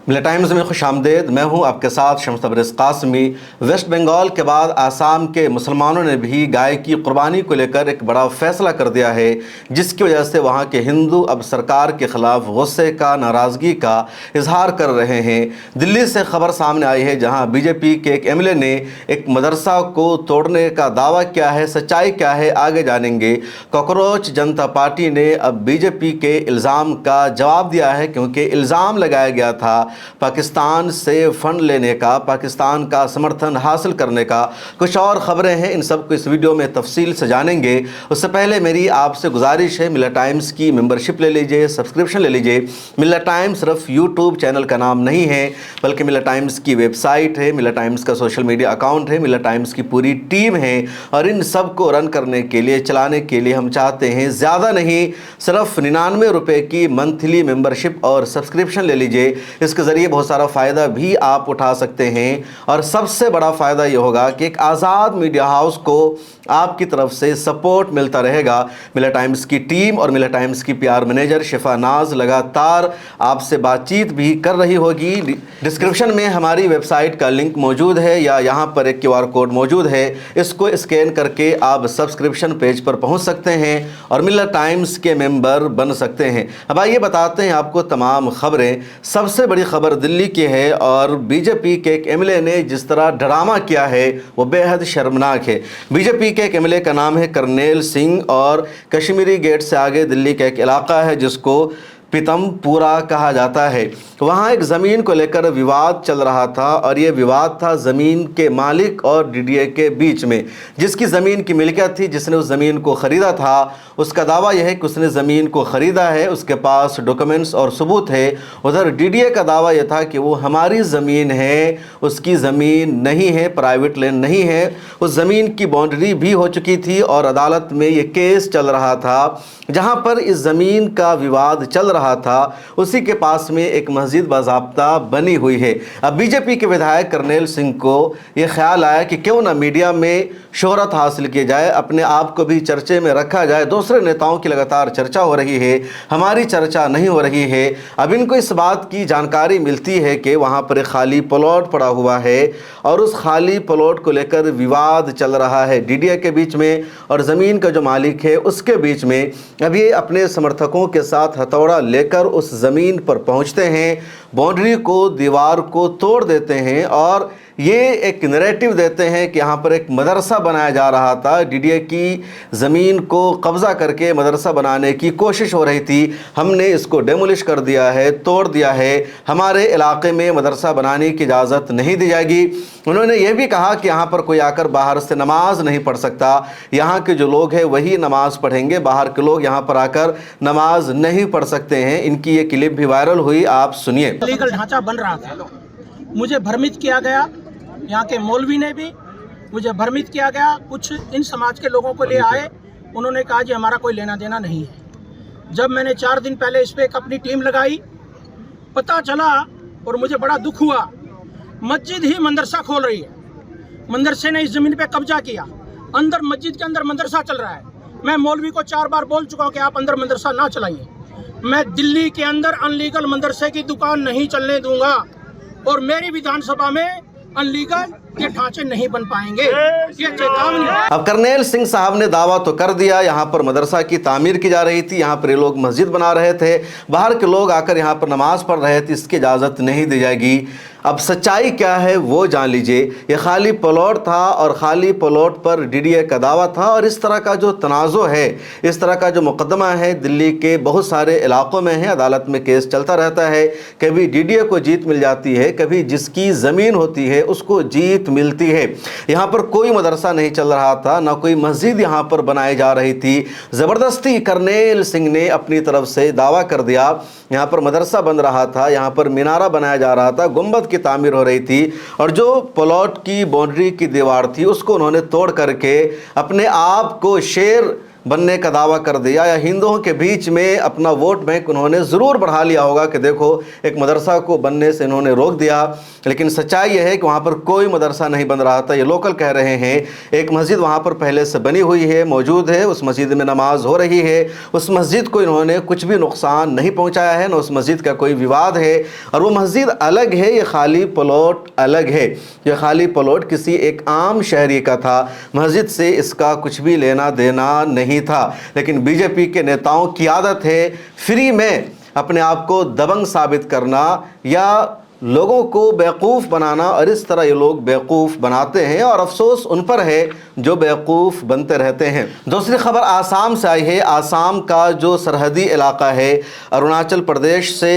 मिला टाइम्स में खुश आमदेद। मैं हूं आपके साथ शम्स तबरेज़ कासमी। वेस्ट बंगाल के बाद आसाम के मुसलमानों ने भी गाय की कुर्बानी को लेकर एक बड़ा फैसला कर दिया है, जिसकी वजह से वहां के हिंदू अब सरकार के ख़िलाफ़ गुस्से का, नाराज़गी का इजहार कर रहे हैं। दिल्ली से खबर सामने आई है, जहां बीजेपी के एक एमएलए ने एक मदरसा को तोड़ने का दावा किया है। सच्चाई क्या है, आगे जानेंगे। कॉकरोच जनता पार्टी ने अब बीजेपी के इल्ज़ाम का जवाब दिया है, क्योंकि इल्ज़ाम लगाया गया था पाकिस्तान से फंड लेने का, पाकिस्तान का समर्थन हासिल करने का। कुछ और ख़बरें हैं, इन सब को इस वीडियो में तफसील से जानेंगे। उससे पहले मेरी आपसे गुजारिश है, मिला टाइम्स की मेंबरशिप ले लीजिए, सब्सक्रिप्शन ले लीजिए। मिला टाइम्स सिर्फ यूट्यूब चैनल का नाम नहीं है, बल्कि मिला टाइम्स की वेबसाइट है, मिला टाइम्स का सोशल मीडिया अकाउंट है, मिला टाइम्स की पूरी टीम है। और इन सब को रन करने के लिए, चलाने के लिए हम चाहते हैं ज़्यादा नहीं, सिर्फ 99 रुपये की मंथली मेंबरशिप और सब्सक्रिप्शन ले लीजिए। इसके ज़रिए बहुत सारा फ़ायदा भी आप उठा सकते हैं। और सबसे बड़ा फ़ायदा ये होगा कि एक आज़ाद मीडिया हाउस को आपकी तरफ से सपोर्ट मिलता रहेगा। मिला टाइम्स की टीम और मिला टाइम्स की पीआर मैनेजर शिफा नाज लगातार आपसे बातचीत भी कर रही होगी। डिस्क्रिप्शन में हमारी वेबसाइट का लिंक मौजूद है, या यहाँ पर एक QR कोड मौजूद है। इसको स्कैन करके आप सब्सक्रिप्शन पेज पर पहुँच सकते हैं और मिला टाइम्स के मेंबर बन सकते हैं। अब आइए बताते हैं आपको तमाम खबरें। सबसे बड़ी खबर दिल्ली की है, और बीजेपी के एक एमएलए ने जिस तरह ड्रामा किया है वो बेहद शर्मनाक है। बीजेपी के एक एमएलए का नाम है करनेल सिंह, और कश्मीरी गेट से आगे दिल्ली का एक इलाका है जिसको पीतमपुरा कहा जाता है। वहाँ एक ज़मीन को लेकर विवाद चल रहा था, और ये विवाद था ज़मीन के मालिक और डीडीए के बीच में। जिसकी ज़मीन की मिल्कियत थी, जिसने उस ज़मीन को ख़रीदा था, उसका दावा यह है कि उसने ज़मीन को ख़रीदा है, उसके पास डॉक्यूमेंट्स और सबूत है। उधर डीडीए का दावा यह था कि वो हमारी ज़मीन है, उसकी ज़मीन नहीं है, प्राइवेट लैंड नहीं है। उस ज़मीन की बाउंड्री भी हो चुकी थी और अदालत में ये केस चल रहा था। जहाँ पर इस ज़मीन का विवाद चल रहा था, उसी के पास में एक मस्जिद बाज़ाब्ता बनी हुई है। अब बीजेपी के विधायक करनेल सिंह को ये ख्याल आया कि क्यों ना मीडिया में शोहरत हासिल की जाए, अपने आप को भी चर्चे में रखा जाए। दूसरे नेताओं की लगातार चर्चा हो रही है, हमारी चर्चा नहीं हो रही है। अब इनको इस बात की जानकारी मिलती है कि वहाँ पर एक खाली प्लॉट पड़ा हुआ है, और उस खाली प्लॉट को लेकर विवाद चल रहा है डीडीए के बीच में और ज़मीन का जो मालिक है उसके बीच में। अब ये अपने समर्थकों के साथ हथौड़ा लेकर उस ज़मीन पर पहुंचते हैं, बाउंड्री को, दीवार को तोड़ देते हैं, और ये एक नैरेटिव देते हैं कि यहाँ पर एक मदरसा बनाया जा रहा था। डीडीए की ज़मीन को कब्ज़ा करके मदरसा बनाने की कोशिश हो रही थी, हमने इसको डेमोलिश कर दिया है, तोड़ दिया है, हमारे इलाके में मदरसा बनाने की इजाज़त नहीं दी जाएगी। उन्होंने ये भी कहा कि यहाँ पर कोई आकर बाहर से नमाज नहीं पढ़ सकता, यहाँ के जो लोग हैं वही नमाज पढ़ेंगे, बाहर के लोग यहाँ पर आकर नमाज नहीं पढ़ सकते हैं। इनकी ये क्लिप भी वायरल हुई, आप सुनिए। लीगल ढांचा बन रहा था, मुझे भ्रमित किया गया, यहाँ के मौलवी ने भी मुझे भ्रमित किया गया। कुछ इन समाज के लोगों को ले आए, उन्होंने कहा जी हमारा कोई लेना देना नहीं है। जब मैंने 4 दिन पहले इस पर एक अपनी टीम लगाई, पता चला और मुझे बड़ा दुख हुआ, मस्जिद ही मदरसा खोल रही है। मदरसे ने इस ज़मीन पे कब्जा किया, अंदर मस्जिद के अंदर मदरसा चल रहा है। मैं मौलवी को 4 बार बोल चुका हूँ कि आप अंदर मदरसा ना चलाइए। मैं दिल्ली के अंदर अनलीगल मदरसे की दुकान नहीं चलने दूंगा, और मेरी विधानसभा में अनलीगल ये ढांचे नहीं बन पाएंगे, ये चेतावनी है। अब करनेल सिंह साहब ने दावा तो कर दिया, यहाँ पर मदरसा की तामीर की जा रही थी, यहाँ पर ये लोग मस्जिद बना रहे थे, बाहर के लोग आकर यहाँ पर नमाज पढ़ रहे थे, इसकी इजाज़त नहीं दी जाएगी। अब सच्चाई क्या है वो जान लीजिए। ये खाली प्लॉट था, और खाली प्लॉट पर डीडीए का दावा था, और इस तरह का जो तनाज़ो है, इस तरह का जो मुकदमा है, दिल्ली के बहुत सारे इलाकों में है, अदालत में केस चलता रहता है। कभी डीडीए को जीत मिल जाती है, कभी जिसकी ज़मीन होती है उसको जीत मिलती है। यहाँ पर कोई मदरसा नहीं चल रहा था, ना कोई मस्जिद यहाँ पर बनाई जा रही थी। ज़बरदस्ती करनेल सिंह ने अपनी तरफ से दावा कर दिया, यहाँ पर मदरसा बन रहा था, यहाँ पर मीनारा बनाया जा रहा था, गुंबद की तामीर हो रही थी, और जो प्लॉट की बाउंड्री की दीवार थी उसको उन्होंने तोड़ करके अपने आप को शेर बनने का दावा कर दिया, या हिंदुओं के बीच में अपना वोट बैंक उन्होंने ज़रूर बढ़ा लिया होगा कि देखो एक मदरसा को बनने से इन्होंने रोक दिया। लेकिन सच्चाई यह है कि वहाँ पर कोई मदरसा नहीं बन रहा था। ये लोकल कह रहे हैं एक मस्जिद वहाँ पर पहले से बनी हुई है, मौजूद है, उस मस्जिद में नमाज हो रही है, उस मस्जिद को इन्होंने कुछ भी नुकसान नहीं पहुँचाया है, न उस मस्जिद का कोई विवाद है। और वो मस्जिद अलग है, ये खाली प्लॉट अलग है। ये खाली प्लॉट किसी एक आम शहरी का था, मस्जिद से इसका कुछ भी लेना देना नहीं था। लेकिन बीजेपी के नेताओं की आदत है फ्री में अपने आप को दबंग साबित करना या लोगों को बेवकूफ़ बनाना, और इस तरह ये लोग बेवकूफ़ बनाते हैं और अफसोस उन पर है जो बेवकूफ़ बनते रहते हैं। दूसरी खबर आसाम से आई है। आसाम का जो सरहदी इलाका है, अरुणाचल प्रदेश से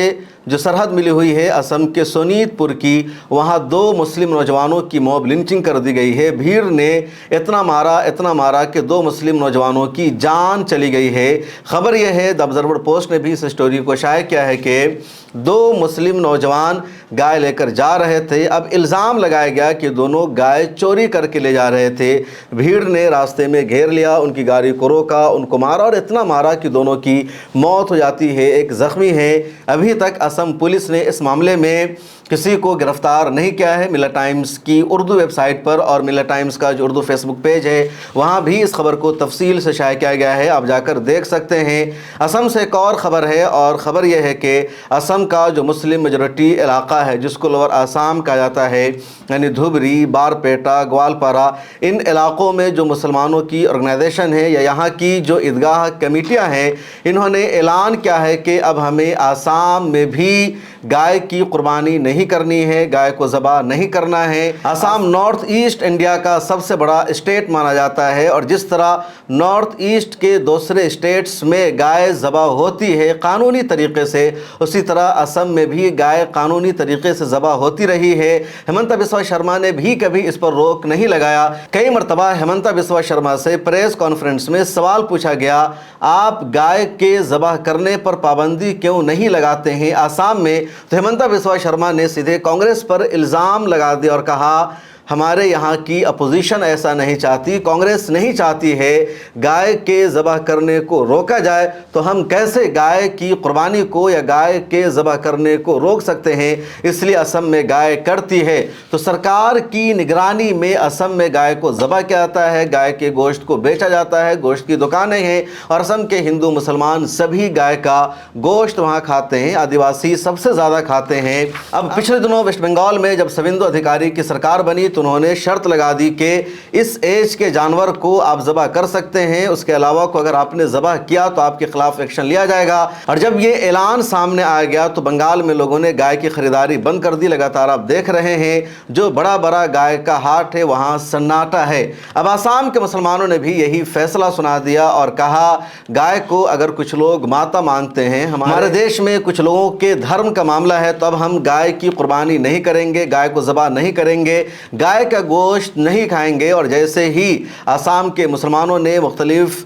जो सरहद मिली हुई है असम के सोनीतपुर की, वहाँ 2 मुस्लिम नौजवानों की मॉब लिंचिंग कर दी गई है। भीड़ ने इतना मारा कि 2 मुस्लिम नौजवानों की जान चली गई है। खबर यह है, द ऑब्जर्वर पोस्ट ने भी इस स्टोरी को शाया किया है कि 2 मुस्लिम नौजवान गाय लेकर जा रहे थे। अब इल्ज़ाम लगाया गया कि दोनों गाय चोरी करके ले जा रहे थे। भीड़ ने रास्ते में घेर लिया, उनकी गाड़ी को रोका, उनको मारा और इतना मारा कि दोनों की मौत हो जाती है, एक ज़ख्मी है। अभी तक असम पुलिस ने इस मामले में किसी को गिरफ्तार नहीं किया है। मिरर टाइम्स की उर्दू वेबसाइट पर और मिरर टाइम्स का जो उर्दू फेसबुक पेज है वहाँ भी इस खबर को तफसील से शाया किया गया है, आप जाकर देख सकते हैं। असम से एक और ख़बर है, और ख़बर यह है कि असम का जो मुस्लिम मेजॉरिटी इलाका है जिसको लोअर आसाम कहा जाता है, यानी धुबरी, बारपेटा, ग्वालपारा, इन इलाकों में जो मुसलमानों की ऑर्गेनाइजेशन है या यहाँ की जो ईदगाह कमेटियाँ हैं, इन्होंने ऐलान किया है कि अब हमें आसाम में भी गाय की कुर्बानी नहीं करनी है, गाय को ज़बह नहीं करना है। आसाम नॉर्थ ईस्ट इंडिया का सबसे बड़ा स्टेट माना जाता है, और जिस तरह नॉर्थ ईस्ट के दूसरे स्टेट्स में गाय ज़बह होती है कानूनी तरीक़े से, उसी तरह असम में भी गाय कानूनी तरीक़े से ज़बह होती रही है। हेमंता बिस्वा शर्मा ने भी कभी इस पर रोक नहीं लगाया। कई मरतबा हेमंता बिस्वा शर्मा से प्रेस कॉन्फ्रेंस में सवाल पूछा गया, आप गाय के ज़बह करने पर पाबंदी क्यों नहीं लगाते हैं आसाम में? तो हेमंता बिस्वा शर्मा ने सीधे कांग्रेस पर इल्ज़ाम लगा दिया और कहा, हमारे यहाँ की अपोजिशन ऐसा नहीं चाहती, कांग्रेस नहीं चाहती है गाय के ज़बह करने को रोका जाए, तो हम कैसे गाय की कुर्बानी को या गाय के ज़बह करने को रोक सकते हैं? इसलिए असम में गाय करती है। तो सरकार की निगरानी में असम में गाय को ज़बह किया जाता है, गाय के गोश्त को बेचा जाता है, गोश्त की दुकानें हैं, और असम के हिंदू मुसलमान सभी गाय का गोश्त वहाँ खाते हैं, आदिवासी सबसे ज़्यादा खाते हैं। अब पिछले दिनों वेस्ट बंगाल में जब शुवेंदु अधिकारी की सरकार बनी तो उन्होंने शर्त लगा दी कि इस एज के जानवर को आप ज़बह कर सकते हैं, उसके अलावा को अगर आपने ज़बह किया तो आपके खिलाफ एक्शन लिया जाएगा। और जब ये ऐलान सामने आ गया तो बंगाल में लोगों ने गाय की खरीदारी बंद कर दी। लगातार आप देख रहे हैं जो बड़ा बड़ा गाय का हाट है वहाँ सन्नाटा है। अब आसाम के मुसलमानों ने भी यही फैसला सुना दिया और कहा, गाय को अगर कुछ लोग माता मानते हैं, हमारे देश में कुछ लोगों के धर्म का मामला है, तो अब हम गाय की कुर्बानी नहीं करेंगे, गाय को ज़बह नहीं करेंगे, गाय का गोश्त नहीं खाएंगे। और जैसे ही आसाम के मुसलमानों ने मुख्तलिफ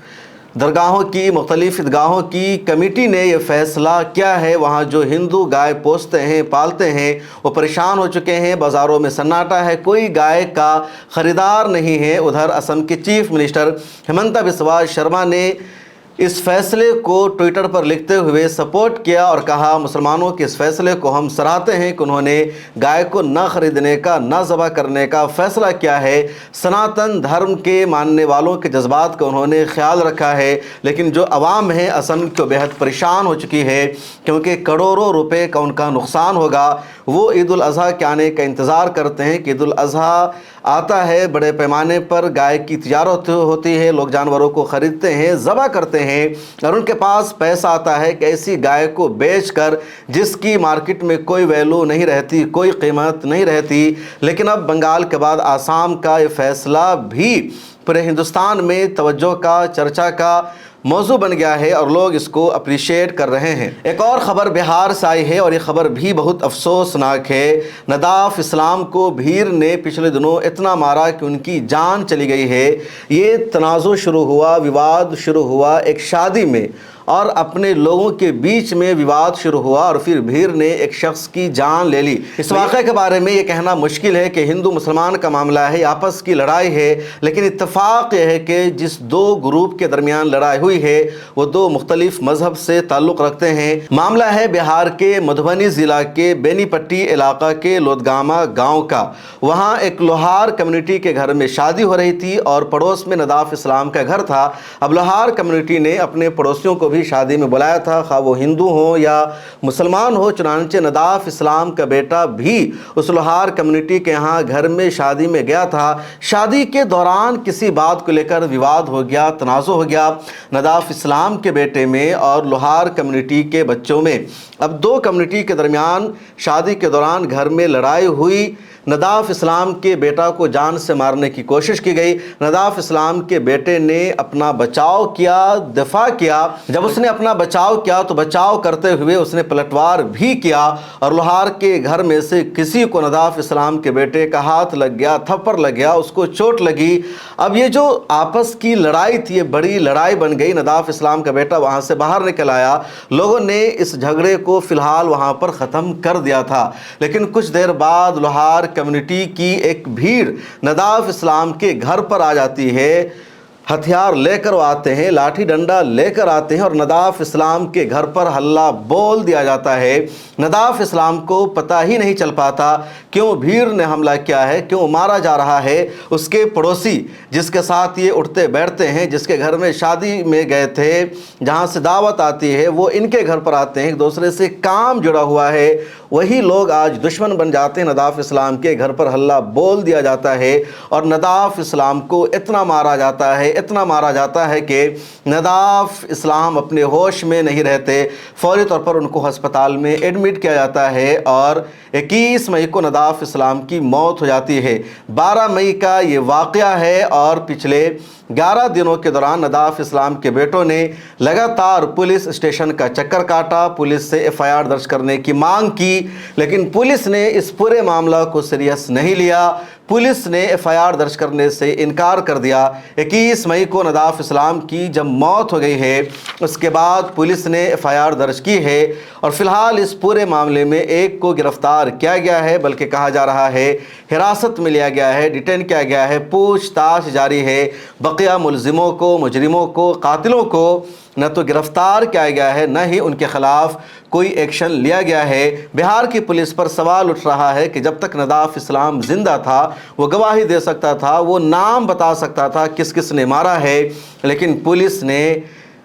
दरगाहों की, मुख्तलिफ ईदगाहों की कमेटी ने यह फ़ैसला किया है, वहाँ जो हिंदू गाय पोसते हैं, पालते हैं, वो परेशान हो चुके हैं। बाज़ारों में सन्नाटा है, कोई गाय का ख़रीदार नहीं है। उधर असम के चीफ मिनिस्टर हेमंता बिस्वा शर्मा ने इस फैसले को ट्विटर पर लिखते हुए सपोर्ट किया और कहा, मुसलमानों के इस फैसले को हम सराहते हैं कि उन्होंने गाय को न ख़रीदने का, न ज़बह करने का फ़ैसला किया है। सनातन धर्म के मानने वालों के जज्बात का उन्होंने ख्याल रखा है। लेकिन जो अवाम है असम को बेहद परेशान हो चुकी है, क्योंकि करोड़ों रुपए का उनका नुकसान होगा। वो ईद उल अज़हा के आने का इंतज़ार करते हैं कि ईद उल अज़हा आता है, बड़े पैमाने पर गाय की तिजारत होती है, लोग जानवरों को ख़रीदते हैं, ज़बह करते हैं, और उनके पास पैसा आता है कि ऐसी गाय को बेचकर जिसकी मार्केट में कोई वैल्यू नहीं रहती, कोई कीमत नहीं रहती। लेकिन अब बंगाल के बाद आसाम का ये फ़ैसला भी पूरे हिंदुस्तान में तवज्जो का, चर्चा का मौजू बन गया है और लोग इसको अप्रिशिएट कर रहे हैं। एक और ख़बर बिहार से आई है और ये ख़बर भी बहुत अफसोसनाक है। नदाफ इस्लाम को भीड़ ने पिछले दिनों इतना मारा कि उनकी जान चली गई है। ये तनाज़ुर शुरू हुआ, विवाद शुरू हुआ एक शादी में, اور اپنے لوگوں کے بیچ میں وواد شروع ہوا اور پھر بھیڑ نے ایک شخص کی جان لے لی۔ اس واقعے کے بارے میں یہ کہنا مشکل ہے کہ ہندو مسلمان کا معاملہ ہے، آپس کی لڑائی ہے، لیکن اتفاق یہ ہے کہ جس دو گروپ کے درمیان لڑائی ہوئی ہے وہ دو مختلف مذہب سے تعلق رکھتے ہیں۔ معاملہ ہے بہار کے مدھوبنی ضلع کے بینی پٹی علاقہ کے لودگاما گاؤں کا۔ وہاں ایک لوہار کمیونٹی کے گھر میں شادی ہو رہی تھی اور پڑوس میں نداف اسلام کا گھر تھا۔ اب لوہار کمیونٹی نے اپنے پڑوسیوں کو بھی شادی میں بلایا تھا، خواہ وہ ہندو ہوں یا مسلمان ہو، چنانچہ نداف اسلام کا بیٹا بھی اس لوہار کمیونٹی کے یہاں گھر میں شادی میں گیا تھا۔ شادی کے دوران کسی بات کو لے کر وواد ہو گیا، تنازع ہو گیا نداف اسلام کے بیٹے میں اور لوہار کمیونٹی کے بچوں میں۔ اب دو کمیونٹی کے درمیان شادی کے دوران گھر میں لڑائی ہوئی۔ نداف اسلام کے بیٹا کو جان سے مارنے کی کوشش کی گئی۔ نداف اسلام کے بیٹے نے اپنا بچاؤ کیا، دفاع کیا۔ جب اس نے اپنا بچاؤ کیا تو بچاؤ کرتے ہوئے اس نے پلٹوار بھی کیا اور لوہار کے گھر میں سے کسی کو نداف اسلام کے بیٹے کا ہاتھ لگ گیا، تھپڑ لگ گیا، اس کو چوٹ لگی۔ اب یہ جو آپس کی لڑائی تھی یہ بڑی لڑائی بن گئی۔ نداف اسلام کا بیٹا وہاں سے باہر نکل آیا۔ لوگوں نے اس جھگڑے کو فی الحال وہاں پر ختم کر دیا تھا، لیکن کچھ دیر بعد لوہار کمیونٹی کی ایک بھیڑ نداف اسلام کے گھر پر آ جاتی ہے۔ ہتھیار لے کر وہ آتے ہیں، لاٹھی ڈنڈا لے کر آتے ہیں اور نداف اسلام کے گھر پر ہلہ بول دیا جاتا ہے۔ نداف اسلام کو پتہ ہی نہیں چل پاتا کیوں بھیڑ نے حملہ کیا ہے، کیوں مارا جا رہا ہے۔ اس کے پڑوسی جس کے ساتھ یہ اٹھتے بیٹھتے ہیں، جس کے گھر میں شادی میں گئے تھے، جہاں سے دعوت آتی ہے، وہ ان کے گھر پر آتے ہیں، ایک دوسرے سے کام جڑا ہوا ہے، وہی لوگ آج دشمن بن جاتے ہیں۔ نداف اسلام کے گھر پر ہلہ بول دیا جاتا ہے اور نداف اسلام کو اتنا مارا جاتا ہے کہ نداف اسلام اپنے ہوش میں نہیں رہتے۔ فوری طور پر ان کو ہسپتال میں ایڈمٹ کیا جاتا ہے اور 21 مئی کو نداف اسلام کی موت ہو جاتی ہے۔ 12 مئی کا یہ واقعہ ہے اور پچھلے 11 دنوں کے دوران نداف اسلام کے بیٹوں نے لگاتار پولیس اسٹیشن کا چکر کاٹا، پولیس سے FIR درج کرنے کی مانگ کی، لیکن پولیس نے اس پورے معاملہ کو سیریس نہیں لیا۔ پولیس نے FIR درج کرنے سے انکار کر دیا۔ 21 مئی کو نداف اسلام کی جب موت ہو گئی ہے اس کے بعد پولیس نے FIR درج کی ہے اور فی الحال اس پورے معاملے میں ایک کو گرفتار کیا گیا ہے، بلکہ کہا جا رہا ہے حراست میں لیا گیا ہے، ڈیٹین کیا گیا ہے، پوچھ تاچھ جاری ہے۔ بقیہ ملزموں کو، مجرموں کو، قاتلوں کو نہ تو گرفتار کیا گیا ہے، نہ ہی ان کے خلاف کوئی ایکشن لیا گیا ہے۔ بہار کی پولیس پر سوال اٹھ رہا ہے کہ جب تک نداف اسلام زندہ تھا وہ گواہی دے سکتا تھا، وہ نام بتا سکتا تھا کس کس نے مارا ہے، لیکن پولیس نے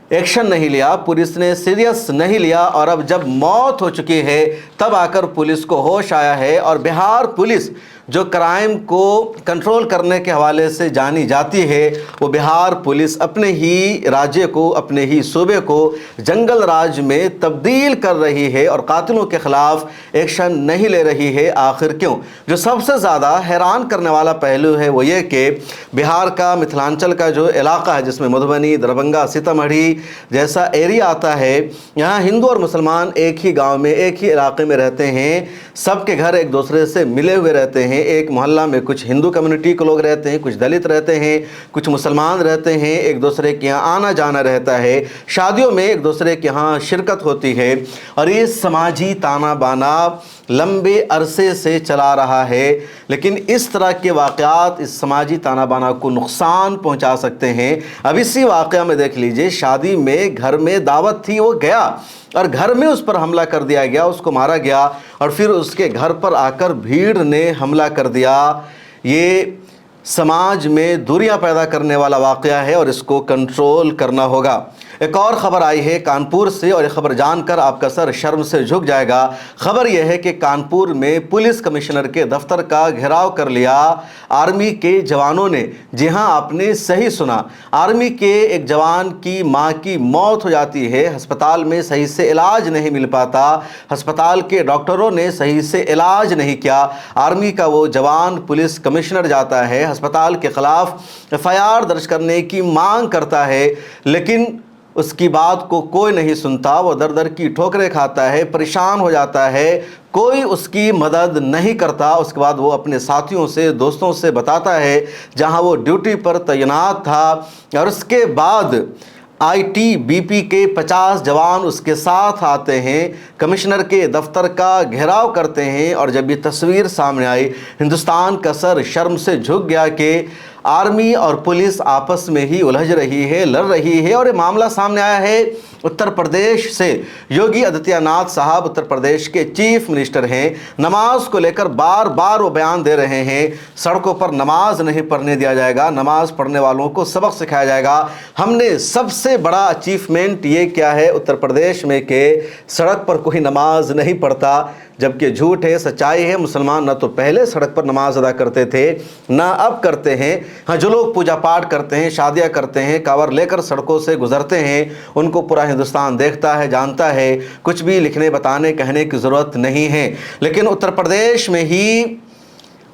ایکشن نہیں لیا، پولیس نے سیریس نہیں لیا اور اب جب موت ہو چکی ہے تب آ کر پولیس کو ہوش آیا ہے۔ اور بہار پولیس جو کرائم کو کنٹرول کرنے کے حوالے سے جانی جاتی ہے، وہ بہار پولیس اپنے ہی راجے کو، اپنے ہی صوبے کو جنگل راج میں تبدیل کر رہی ہے اور قاتلوں کے خلاف ایکشن نہیں لے رہی ہے۔ آخر کیوں؟ جو سب سے زیادہ حیران کرنے والا پہلو ہے وہ یہ کہ بہار کا متھلانچل کا جو علاقہ ہے جس میں مدھوبنی، دربھنگا، سیتامڑھی جیسا ایریا آتا ہے، یہاں ہندو اور مسلمان ایک ہی گاؤں میں، ایک ہی علاقے میں رہتے ہیں، سب کے گھر ایک دوسرے سے ملے ہوئے رہتے ہیں۔ ایک محلہ میں کچھ ہندو کمیونٹی کے لوگ رہتے ہیں، کچھ دلت رہتے ہیں، کچھ مسلمان رہتے ہیں، ایک دوسرے کے یہاں آنا جانا رہتا ہے، شادیوں میں ایک دوسرے کے یہاں شرکت ہوتی ہے اور یہ سماجی تانا بانا لمبے عرصے سے چلا رہا ہے۔ لیکن اس طرح کے واقعات اس سماجی تانا بانا کو نقصان پہنچا سکتے ہیں۔ اب اسی واقعہ میں دیکھ لیجئے، شادی میں گھر میں دعوت تھی، وہ گیا اور گھر میں اس پر حملہ کر دیا گیا، اس کو مارا گیا اور پھر اس کے گھر پر آ کر بھیڑ نے حملہ کر دیا۔ یہ سماج میں دوریاں پیدا کرنے والا واقعہ ہے اور اس کو کنٹرول کرنا ہوگا۔ ایک اور خبر آئی ہے کانپور سے اور یہ خبر جان کر آپ کا سر شرم سے جھک جائے گا۔ خبر یہ ہے کہ کانپور میں پولیس کمشنر کے دفتر کا گھیراؤ کر لیا آرمی کے جوانوں نے۔ جی ہاں، آپ نے صحیح سنا، آرمی کے ایک جوان کی ماں کی موت ہو جاتی ہے، ہسپتال میں صحیح سے علاج نہیں مل پاتا، ہسپتال کے ڈاکٹروں نے صحیح سے علاج نہیں کیا، آرمی کا وہ جوان پولیس کمشنر جاتا ہے، ہسپتال کے خلاف FIR درج کرنے کی مانگ کرتا ہے، لیکن اس کی بات کو کوئی نہیں سنتا، وہ در در کی ٹھوکریں کھاتا ہے، پریشان ہو جاتا ہے، کوئی اس کی مدد نہیں کرتا۔ اس کے بعد وہ اپنے ساتھیوں سے، دوستوں سے بتاتا ہے جہاں وہ ڈیوٹی پر تعینات تھا اور اس کے بعد ITBP के 50 जवान उसके साथ आते हैं, कमिश्नर के दफ्तर का घेराव करते हैं। और जब ये तस्वीर सामने आई, हिंदुस्तान का सर शर्म से झुक गया कि आर्मी और पुलिस आपस में ही उलझ रही है, लड़ रही है। और ये मामला सामने आया है उत्तर प्रदेश से। योगी आदित्यनाथ साहब उत्तर प्रदेश के चीफ मिनिस्टर हैं। नमाज को लेकर बार बार वो बयान दे रहे हैं, सड़कों पर नमाज नहीं पढ़ने दिया जाएगा, नमाज पढ़ने वालों को सबक सिखाया जाएगा। हमने सबसे बड़ा अचीवमेंट ये क्या है उत्तर प्रदेश में कि सड़क पर कोई नमाज नहीं पढ़ता, जबकि झूठ है, सच्चाई है। मुसलमान ना तो पहले सड़क पर नमाज अदा करते थे, ना अब करते हैं। हाँ, जो लोग पूजा पाठ करते हैं, शादियां करते हैं, कांवर लेकर सड़कों से गुजरते हैं, उनको पूरा हिंदुस्तान देखता है, जानता है। कुछ भी लिखने, बताने, कहने की ज़रूरत नहीं है। लेकिन उत्तर प्रदेश में ही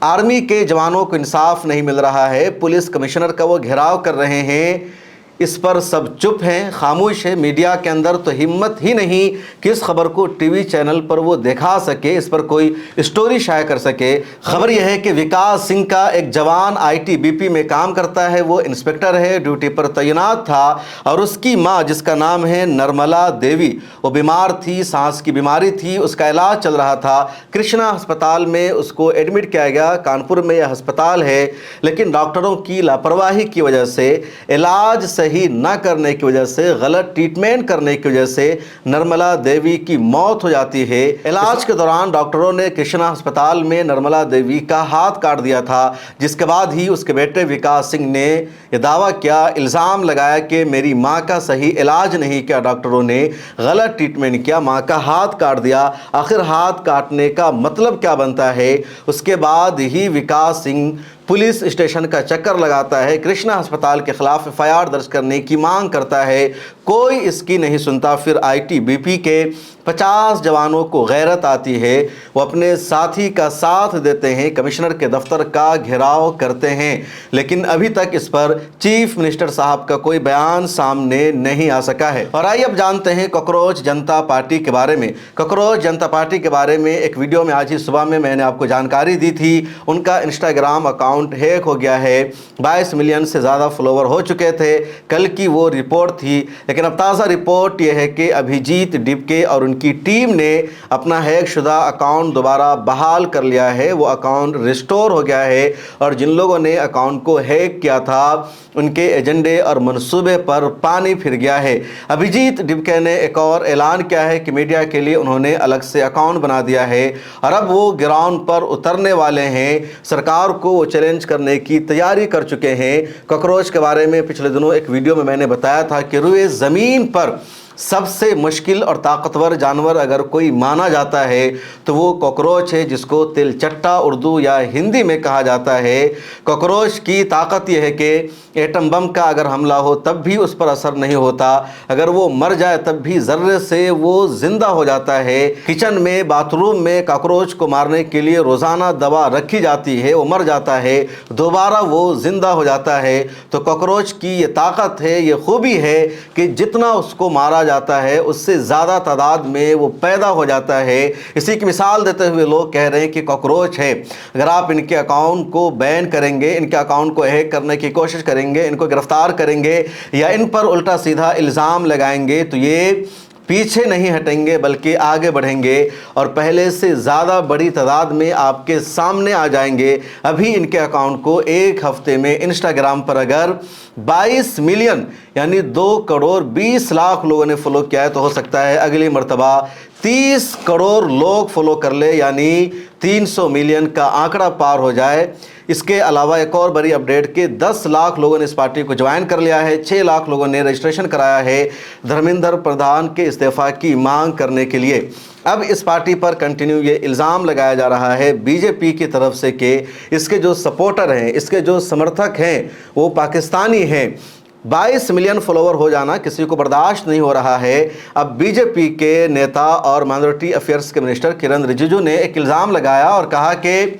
आर्मी के जवानों को इंसाफ नहीं मिल रहा है। पुलिस कमिश्नर का वो घेराव कर रहे हैं, इस पर सब चुप हैं, खामोश है। मीडिया के अंदर तो हिम्मत ही नहीं कि इस खबर को टीवी चैनल पर वो दिखा सके, इस पर कोई स्टोरी शाया कर सके। खबर यह है कि विकास सिंह का एक जवान ITBP में काम करता है, वो इंस्पेक्टर है, ड्यूटी पर तैनात था। और उसकी माँ, जिसका नाम है नर्मला देवी, वो बीमार थी, सांस की बीमारी थी, उसका इलाज चल रहा था। कृष्णा अस्पताल में उसको एडमिट किया गया। कानपुर में यह अस्पताल है, लेकिन डॉक्टरों की लापरवाही की वजह से, इलाज सही न करने की वजह से, गलत ट्रीटमेंट करने की वजह से नर्मला देवी की मौत हो जाती है। इलाज के दौरान डॉक्टरों ने कृष्णा अस्पताल में नर्मला देवी का हाथ काट दिया था, जिसके बाद ही उसके बेटे विकास सिंह ने यह दावा किया, इल्ज़ाम लगाया कि मेरी मां का सही इलाज नहीं किया डॉक्टरों ने, गलत ट्रीटमेंट किया, मां का हाथ काट दिया। आखिर हाथ काटने का मतलब क्या बनता है? उसके बाद ही विकास सिंह पुलिस स्टेशन का चक्कर लगाता है, कृष्णा अस्पताल के खिलाफ FIR दर्ज करने की मांग करता है। कोई इसकी नहीं सुनता। फिर ITBP के 50 जवानों को गैरत आती है, वो अपने साथी का साथ देते हैं, कमिश्नर के दफ्तर का घेराव करते हैं। लेकिन अभी तक इस पर चीफ मिनिस्टर साहब का कोई बयान सामने नहीं आ सका है। और आइए अब जानते हैं कॉकरोच जनता पार्टी के बारे में। कॉकरोच जनता पार्टी के बारे में एक वीडियो में आज ही सुबह में मैंने आपको जानकारी दी थी। उनका इंस्टाग्राम अकाउंट हैक हो गया है, 22 मिलियन से ज़्यादा फॉलोवर हो चुके थे। कल की वो रिपोर्ट थी, लेकिन अब ताज़ा रिपोर्ट यह है कि अभिजीत डिबके और उनकी टीम ने अपना हैक शुदा अकाउंट दोबारा बहाल कर लिया है। वो अकाउंट रिस्टोर हो गया है और जिन लोगों ने अकाउंट को हैक किया था, उनके एजेंडे और मंसूबे पर पानी फिर गया है। अभिजीत डिबके ने एक और ऐलान किया है कि मीडिया के लिए उन्होंने अलग से अकाउंट बना दिया है और अब वो ग्राउंड पर उतरने वाले हैं। सरकार को वो चैलेंज करने की तैयारी कर चुके हैं। कॉकरोच के बारे में पिछले दिनों एक वीडियो में मैंने बताया था कि रुए ज़मीन पर सबसे मुश्किल और ताकतवर जानवर अगर कोई माना जाता है तो वो कॉकरोच है, जिसको तिलचट्टा उर्दू या हिंदी में कहा जाता है। कॉकरोच की ताकत यह है कि एटम बम का अगर हमला हो तब भी उस पर असर नहीं होता, अगर वो मर जाए तब भी ज़र्रे से वो ज़िंदा हो जाता है। किचन में, बाथरूम में कॉकरोच को मारने के लिए रोज़ाना दवा रखी जाती है, वो मर जाता है, दोबारा वो ज़िंदा हो जाता है। तो कॉकरोच की ये ताकत है, ये खूबी है कि जितना उसको मारा जाता है उससे ज़्यादा तादाद में वो पैदा हो जाता है। इसी की मिसाल देते हुए लोग कह रहे हैं कि कॉकरोच है, अगर आप इनके अकाउंट को बैन करेंगे, इनके अकाउंट को हैक करने की कोशिश करेंगे, इनको गिरफ्तार करेंगे या इन पर उल्टा सीधा इल्ज़ाम लगाएंगे, तो ये पीछे नहीं हटेंगे बल्कि आगे बढ़ेंगे और पहले से ज़्यादा बड़ी तादाद में आपके सामने आ जाएंगे। अभी इनके अकाउंट को एक हफ्ते में इंस्टाग्राम पर अगर 22 मिलियन यानी 2 करोड़ 20 लाख लोगों ने फॉलो किया है, तो हो सकता है अगली मर्तबा 30 करोड़ लोग फॉलो कर ले, यानी 300 मिलियन का आंकड़ा पार हो जाए। इसके अलावा एक और बड़ी अपडेट के 10 लाख लोगों ने इस पार्टी को ज्वाइन कर लिया है, 6 लाख लोगों ने रजिस्ट्रेशन कराया है धर्मेंद्र प्रधान के इस्तीफा की मांग करने के लिए। अब इस पार्टी पर कंटिन्यू ये इल्ज़ाम लगाया जा रहा है बीजेपी की तरफ से कि इसके जो सपोर्टर हैं, इसके जो समर्थक हैं वो पाकिस्तानी हैं। 22 मिलियन फॉलोवर हो जाना किसी को बर्दाश्त नहीं हो रहा है। अब बीजेपी के नेता और माइनॉरिटी अफेयर्स के मिनिस्टर किरण रिजिजू ने एक इल्ज़ाम लगाया और कहा कि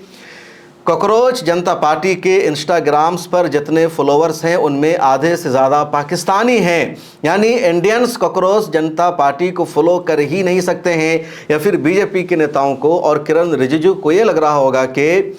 कॉकरोच जनता पार्टी के इंस्टाग्राम्स पर जितने फॉलोवर्स हैं उनमें आधे से ज़्यादा पाकिस्तानी हैं, यानी इंडियंस कॉकरोच जनता पार्टी को फॉलो कर ही नहीं सकते हैं। या फिर बीजेपी के नेताओं को और किरण रिजिजू को ये लग रहा होगा कि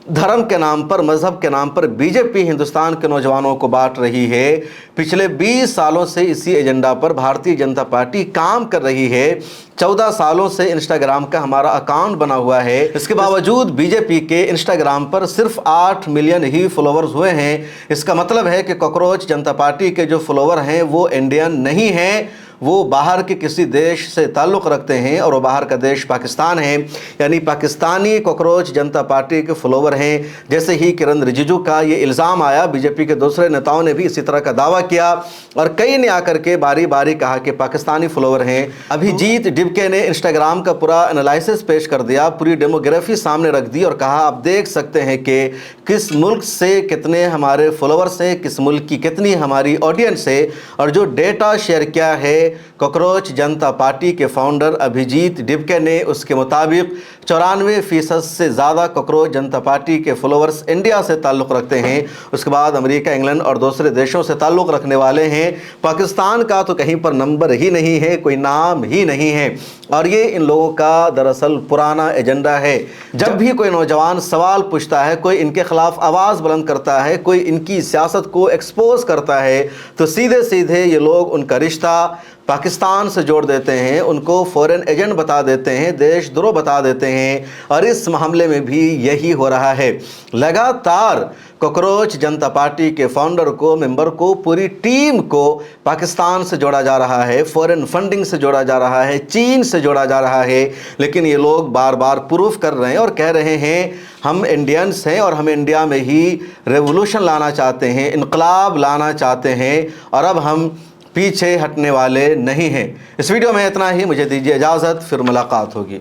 धर्म के नाम पर, मज़हब के नाम पर बीजेपी हिंदुस्तान के नौजवानों को बांट रही है। पिछले 20 सालों से इसी एजेंडा पर भारतीय जनता पार्टी काम कर रही है। 14 सालों से इंस्टाग्राम का हमारा अकाउंट बना हुआ है। इसके बावजूद बीजेपी के इंस्टाग्राम पर सिर्फ 8 मिलियन ही फॉलोवर्स हुए हैं। इसका मतलब है कि कॉकरोच जनता पार्टी के जो फॉलोवर हैं वो इंडियन नहीं हैं, वो बाहर के किसी देश से ताल्लुक़ रखते हैं और वो बाहर का देश पाकिस्तान है, यानी पाकिस्तानी कॉकरोच जनता पार्टी के फॉलोवर हैं। जैसे ही किरण रिजिजू का ये इल्ज़ाम आया, बीजेपी के दूसरे नेताओं ने भी इसी तरह का दावा किया और कई ने आकर के बारी बारी कहा कि पाकिस्तानी फॉलोवर हैं। अभिजीत डिबके ने इंस्टाग्राम का पूरा एनालिसिस पेश कर दिया, पूरी डेमोग्राफी सामने रख दी और कहा आप देख सकते हैं कि किस मुल्क से कितने हमारे फॉलोवर्स हैं, किस मुल्क की कितनी हमारी ऑडियंस है। और जो डेटा शेयर किया है कॉकरोच जनता पार्टी के फाउंडर अभिजीत डिबके ने, उसके मुताबिक 94% से ज़्यादा कॉकरोच जनता पार्टी के फॉलोवर्स इंडिया से ताल्लुक़ रखते हैं। उसके बाद अमेरिका, इंग्लैंड और दूसरे देशों से ताल्लुक़ रखने वाले हैं। पाकिस्तान का तो कहीं पर नंबर ही नहीं है, कोई नाम ही नहीं है। और ये इन लोगों का दरअसल पुराना एजेंडा है। जब भी कोई नौजवान सवाल पूछता है, कोई इनके ख़िलाफ़ आवाज़ बुलंद करता है, कोई इनकी सियासत को एक्सपोज करता है, तो सीधे सीधे ये लोग उनका रिश्ता पाकिस्तान से जोड़ देते हैं, उनको फॉरेन एजेंट बता देते हैं, देशद्रोह बता देते हैं। और इस मामले में भी यही हो रहा है। लगातार कॉकरोच जनता पार्टी के फाउंडर को, मेंबर को, पूरी टीम को पाकिस्तान से जोड़ा जा रहा है, फॉरेन फंडिंग से जोड़ा जा रहा है, चीन से जोड़ा जा रहा है। लेकिन ये लोग बार बार प्रूफ कर रहे हैं और कह रहे हैं हम इंडियंस हैं और हम इंडिया में ही रेवोल्यूशन लाना चाहते हैं, इनकलाब लाना चाहते हैं और अब हम पीछे हटने वाले नहीं हैं। इस वीडियो में इतना ही, मुझे दीजिए इजाज़त, फिर मुलाकात होगी।